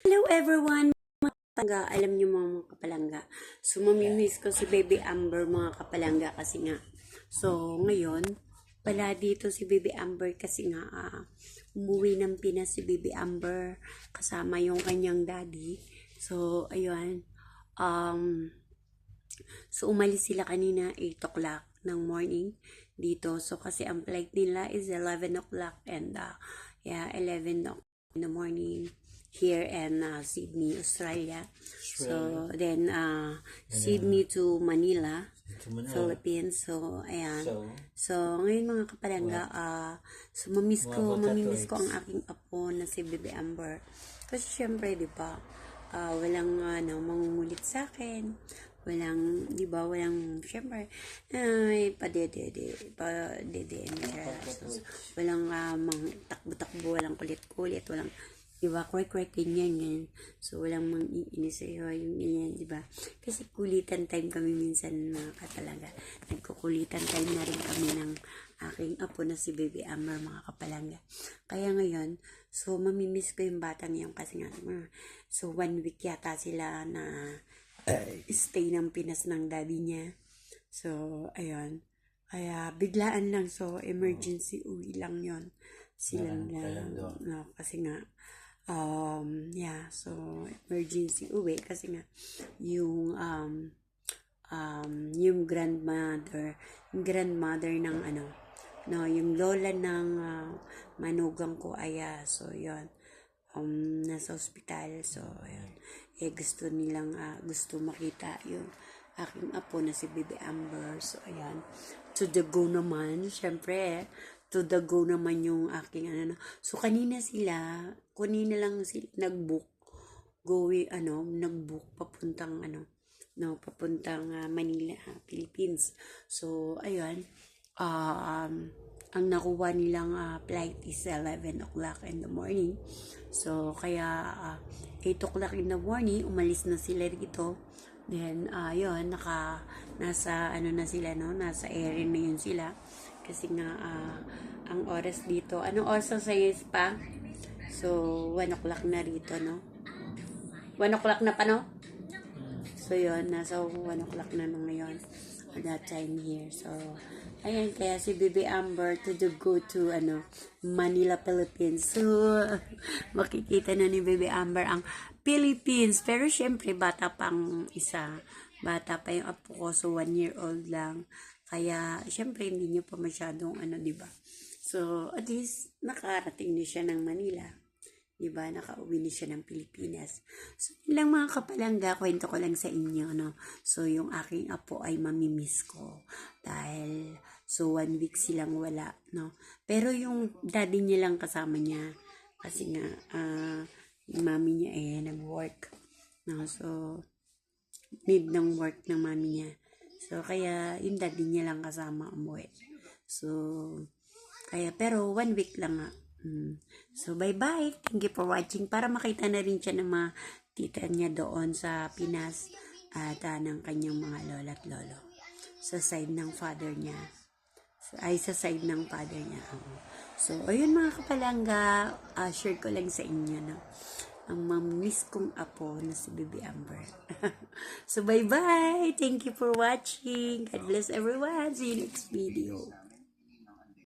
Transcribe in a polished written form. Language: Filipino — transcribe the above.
Hello everyone, mga kapalangga. Alam niyo mga kapalangga. So, mamimiss ko si Baby Amber mga kapalangga kasi nga. So, ngayon, pala dito si Baby Amber kasi nga umuwi ng Pinas si Baby Amber kasama yung kanyang daddy. So, ayun. So, umalis sila kanina 8 o'clock ng morning dito. So, kasi ang flight nila is 11 o'clock and 11 o'clock in the morning here in Sydney, Australia. So, then Sydney to Manila, Philippines. So, ayan. So, ngayon mga kapalangga, so mamimiss ko ang aking apo na si Baby Amber. Kasi syempre, di ba, walang mangungulit sa akin. Walang, di ba, syempre, padede siya. So, walang takbo-takbo, walang kulit-kulit, walang, di ba, kwek-kwek, ganyan. So, walang mang-iinis sa'yo, yung ganyan, di ba? Kasi kulitan time kami minsan, mga kapalangga. Nagkukulitan time na rin kami ng aking apo na si Baby Amber, mga kapalangga. Kaya ngayon, so, mamimiss ko yung batang yun kasi nga, so, 1 week yata sila na stay ng Pinas ng daddy niya. So, ayun. Kaya, biglaan lang. So, emergency uwi lang yon silang lang. No, kasi nga, so, emergency uwi kasi nga, yung grandmother ng yung lola ng manugang ko ay, so, yon nasa ospital. So, ayun. Gusto makita yung aking apo na si Baby Amber. So, ayan. To the go naman. Syempre, to the go naman yung aking So, kanina lang sila nag-book. Nag-book papuntang papuntang Manila, Philippines. So, ayun. Ang nakuha nilang flight is 11 o'clock in the morning. So, kaya 8 o'clock in the morning, umalis na sila dito. Then, nasa nasa area na yun sila. Kasi nga, ang oras dito, anong oras sa sa'yo pa? So, 1 o'clock na rito, no? 1 o'clock na pa, no? So, yun, nasa 1 o'clock na ngayon. At that time here. So, ayan, kaya si Baby Amber go to Manila, Philippines. So, makikita na ni Baby Amber ang Philippines. Pero syempre, bata pa yung apo ko. So, 1 year old lang. Kaya, syempre, hindi niyo pa masyadong diba? So, at least, nakarating na siya ng Manila. Diba? Nakauwi na siya ng Pilipinas. So, ilang mga kapalangga, kwento ko lang sa inyo, no? So, yung aking apo ay mamimiss ko. Dahil, so, 1 week silang wala, no? Pero yung daddy niya lang kasama niya. Kasi nga, yung mami niya nag-work. No? So, need ng work ng mami niya. So, kaya, yung daddy niya lang kasama umuwi. So, pero 1 week lang nga. So, bye-bye. Thank you for watching. Para makita na rin siya ng mga tita niya doon sa Pinas at ng kanyang mga lola at lolo. Sa side ng father niya. Sa side ng father niya. So, ayun mga kapalangga. Share ko lang sa inyo, no? Ang mamiss kong apo na si Baby Amber. So, bye-bye. Thank you for watching. God bless everyone. See you next video.